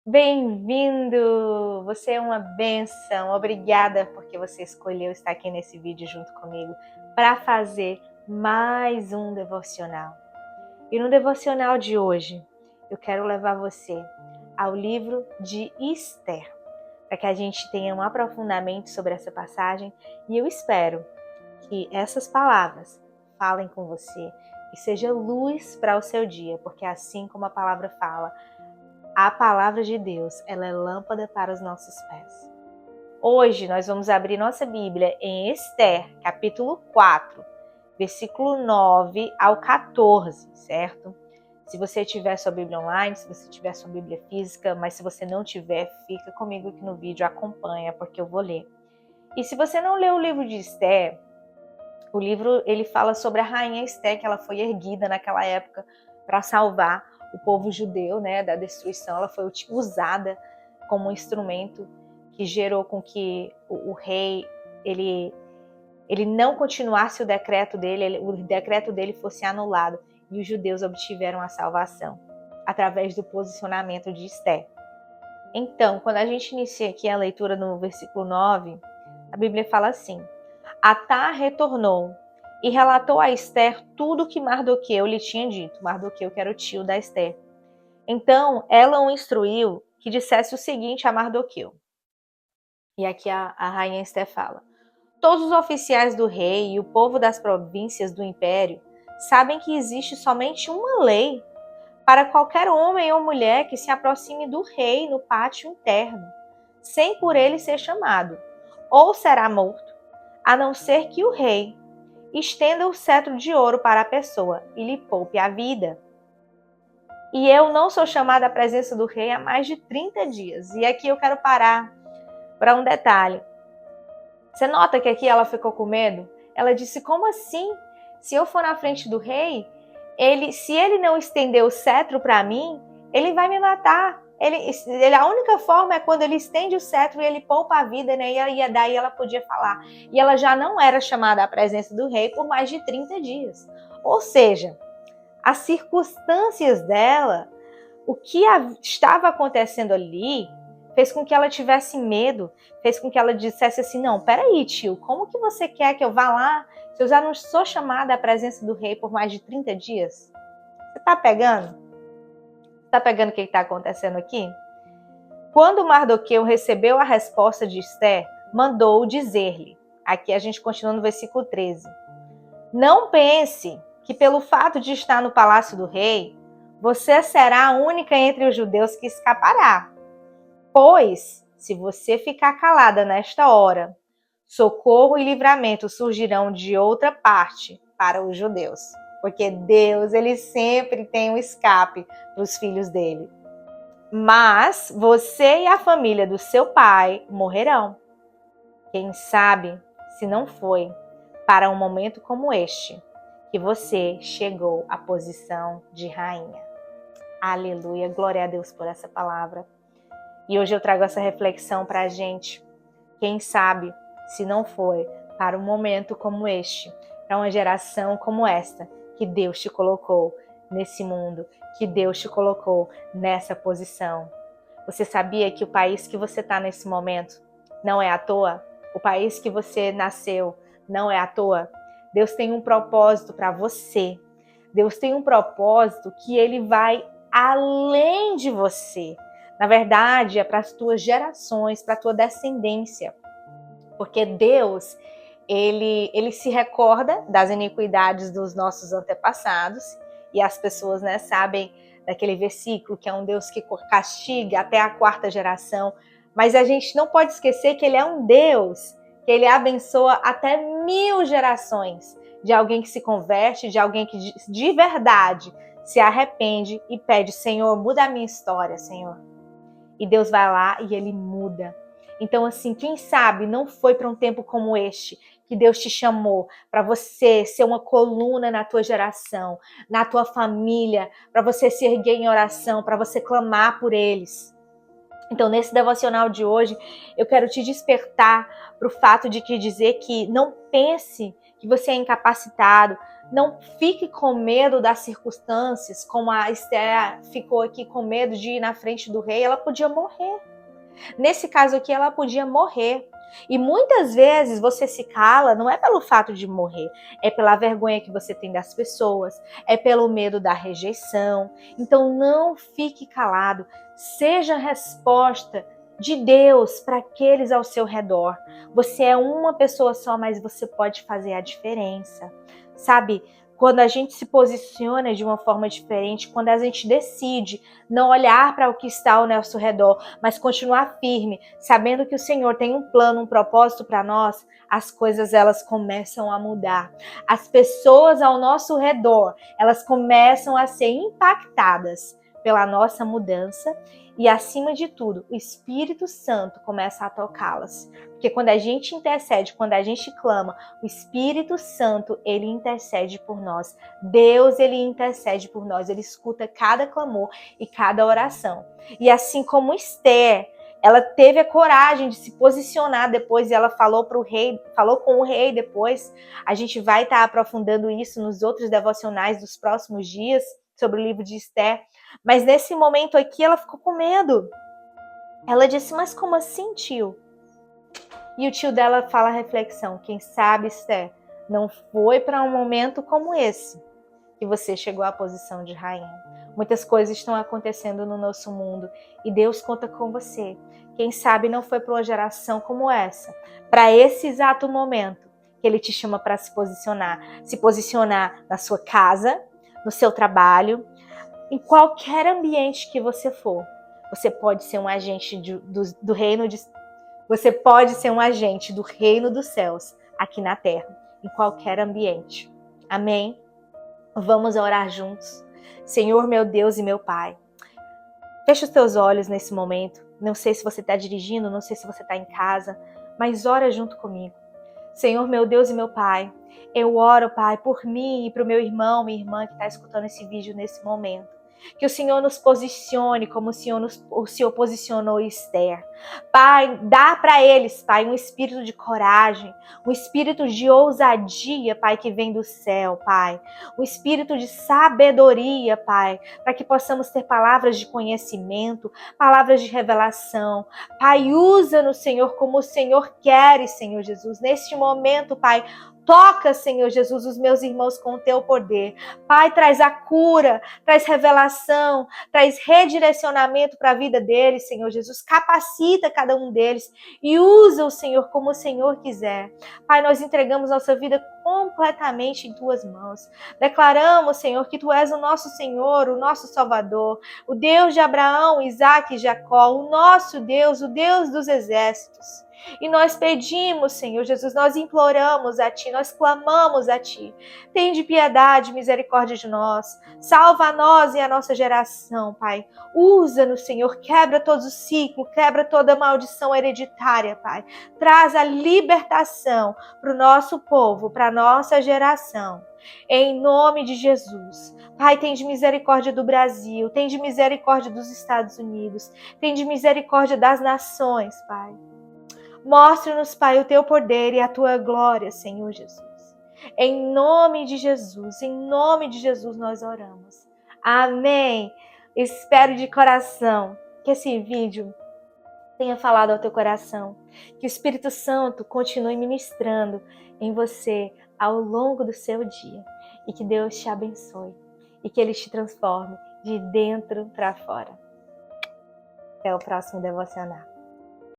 Bem-vindo! Você é uma bênção. Obrigada porque você escolheu estar aqui nesse vídeo junto comigo para fazer mais um devocional. E no devocional de hoje, eu quero levar você ao livro de Esther, para que a gente tenha um aprofundamento sobre essa passagem, e eu espero que essas palavras falem com você e seja luz para o seu dia, porque assim como a palavra fala, a palavra de Deus, ela é lâmpada para os nossos pés. Hoje nós vamos abrir nossa Bíblia em Esther, capítulo 4, versículo 9 ao 14, certo? Se você tiver sua Bíblia online, se você tiver sua Bíblia física, mas se você não tiver, fica comigo aqui no vídeo, acompanha, porque eu vou ler. E se você não leu o livro de Esther, o livro ele fala sobre a rainha Esther, que ela foi erguida naquela época para salvar o povo judeu, né, da destruição. Ela foi usada como um instrumento que gerou com que o rei ele não continuasse o decreto dele fosse anulado e os judeus obtiveram a salvação através do posicionamento de Esther. Então, quando a gente inicia aqui a leitura no versículo 9, a Bíblia fala assim: Atá retornou e relatou a Esther tudo o que Mardoqueu lhe tinha dito. Mardoqueu, que era o tio da Esther. Então, ela o instruiu que dissesse o seguinte a Mardoqueu. E aqui a rainha Esther fala: Todos os oficiais do rei e o povo das províncias do império sabem que existe somente uma lei para qualquer homem ou mulher que se aproxime do rei no pátio interno, sem por ele ser chamado, ou será morto, a não ser que o rei estenda o cetro de ouro para a pessoa e lhe poupe a vida. E eu não sou chamada à presença do rei há mais de 30 dias. E aqui eu quero parar para um detalhe. Você nota que aqui ela ficou com medo? Ela disse, como assim? Se eu for na frente do rei, se ele não estender o cetro para mim, ele vai me matar. A única forma é quando ele estende o cetro e ele poupa a vida, né? E daí ela podia falar. E ela já não era chamada à presença do rei por mais de 30 dias. Ou seja, as circunstâncias dela, o que estava acontecendo ali, fez com que ela tivesse medo, fez com que ela dissesse assim, não, peraí, tio, como que você quer que eu vá lá se eu já não sou chamada à presença do rei por mais de 30 dias? Você tá pegando? Tá pegando o que está acontecendo aqui? Quando Mardoqueu recebeu a resposta de Esther, mandou dizer-lhe, aqui a gente continua no versículo 13, não pense que pelo fato de estar no palácio do rei, você será a única entre os judeus que escapará. Pois, se você ficar calada nesta hora, socorro e livramento surgirão de outra parte para os judeus. Porque Deus, ele sempre tem um escape para os filhos dele. Mas você e a família do seu pai morrerão. Quem sabe se não foi para um momento como este que você chegou à posição de rainha. Aleluia, glória a Deus por essa palavra. E hoje eu trago essa reflexão para a gente. Quem sabe se não foi para um momento como este, para uma geração como esta, que Deus te colocou nesse mundo, que Deus te colocou nessa posição. Você sabia que o país que você está nesse momento não é à toa? O país que você nasceu não é à toa? Deus tem um propósito para você. Deus tem um propósito que ele vai além de você. Na verdade, é para as tuas gerações, para a tua descendência. Porque Deus, ele se recorda das iniquidades dos nossos antepassados, e as pessoas, né, sabem daquele versículo que é um Deus que castiga até a 4ª geração, mas a gente não pode esquecer que ele é um Deus que ele abençoa até 1000 gerações de alguém que se converte, de alguém que de verdade se arrepende e pede, Senhor, muda a minha história, Senhor. E Deus vai lá e ele muda. Então, assim, quem sabe não foi para um tempo como este que Deus te chamou para você ser uma coluna na tua geração, na tua família, para você se erguer em oração, para você clamar por eles. Então, nesse devocional de hoje, eu quero te despertar para o fato de te dizer que não pense que você é incapacitado, Não fique com medo das circunstâncias, como a Esther ficou aqui com medo de ir na frente do rei, ela podia morrer. Nesse caso aqui, ela podia morrer. E muitas vezes você se cala, não é pelo fato de morrer, é pela vergonha que você tem das pessoas, é pelo medo da rejeição. Então não fique calado, seja a resposta de Deus para aqueles ao seu redor. Você é uma pessoa só, mas você pode fazer a diferença. Sabe? Quando a gente se posiciona de uma forma diferente, quando a gente decide não olhar para o que está ao nosso redor, mas continuar firme, sabendo que o Senhor tem um plano, um propósito para nós, as coisas elas começam a mudar. As pessoas ao nosso redor, elas começam a ser impactadas pela nossa mudança e, acima de tudo, o Espírito Santo começa a tocá-las. Porque quando a gente intercede, quando a gente clama, o Espírito Santo, ele intercede por nós. Deus, ele intercede por nós. Ele escuta cada clamor e cada oração. E assim como Esther, ela teve a coragem de se posicionar depois e ela falou para o rei, falou com o rei depois. A gente vai estar aprofundando isso nos outros devocionais dos próximos dias sobre o livro de Esther. Mas nesse momento aqui ela ficou com medo. Ela disse, mas como assim, tio? E o tio dela fala a reflexão, quem sabe, Esther, não foi para um momento como esse que você chegou à posição de rainha. Muitas coisas estão acontecendo no nosso mundo e Deus conta com você. Quem sabe não foi para uma geração como essa, para esse exato momento que Ele te chama para se posicionar na sua casa, no seu trabalho, em qualquer ambiente que você for. Você pode ser um agente do reino de Você pode ser um agente do reino dos céus aqui na terra, em qualquer ambiente. Amém? Vamos orar juntos. Senhor, meu Deus e meu Pai, fecha os teus olhos nesse momento. Não sei se você está dirigindo, não sei se você está em casa, mas ora junto comigo. Senhor, meu Deus e meu Pai, eu oro, Pai, por mim e para o meu irmão, minha irmã que está escutando esse vídeo nesse momento. Que o Senhor nos posicione como o Senhor posicionou Esther. Pai, dá para eles, Pai, um espírito de coragem, um espírito de ousadia, Pai, que vem do céu, Pai. Um espírito de sabedoria, Pai, para que possamos ter palavras de conhecimento, palavras de revelação. Pai, usa-nos, Senhor, como o Senhor quer, Senhor Jesus. Neste momento, Pai, toca, Senhor Jesus, os meus irmãos com o teu poder. Pai, traz a cura, traz revelação, traz redirecionamento para a vida deles, Senhor Jesus. Capacita cada um deles e usa o Senhor como o Senhor quiser. Pai, nós entregamos nossa vida completamente em tuas mãos. Declaramos, Senhor, que tu és o nosso Senhor, o nosso Salvador, o Deus de Abraão, Isaque e Jacó, o nosso Deus, o Deus dos exércitos. E nós pedimos, Senhor Jesus, nós imploramos a Ti, nós clamamos a Ti. Tende piedade, misericórdia de nós. Salva a nós e a nossa geração, Pai. Usa-nos, Senhor, quebra todo o ciclo, quebra toda maldição hereditária, Pai. Traz a libertação para o nosso povo, para a nossa geração. Em nome de Jesus. Pai, tende misericórdia do Brasil, tende misericórdia dos Estados Unidos, tende misericórdia das nações, Pai. Mostra-nos, Pai, o teu poder e a tua glória, Senhor Jesus. Em nome de Jesus nós oramos. Amém. Espero de coração que esse vídeo tenha falado ao teu coração. Que o Espírito Santo continue ministrando em você ao longo do seu dia. E que Deus te abençoe. E que Ele te transforme de dentro para fora. Até o próximo devocional.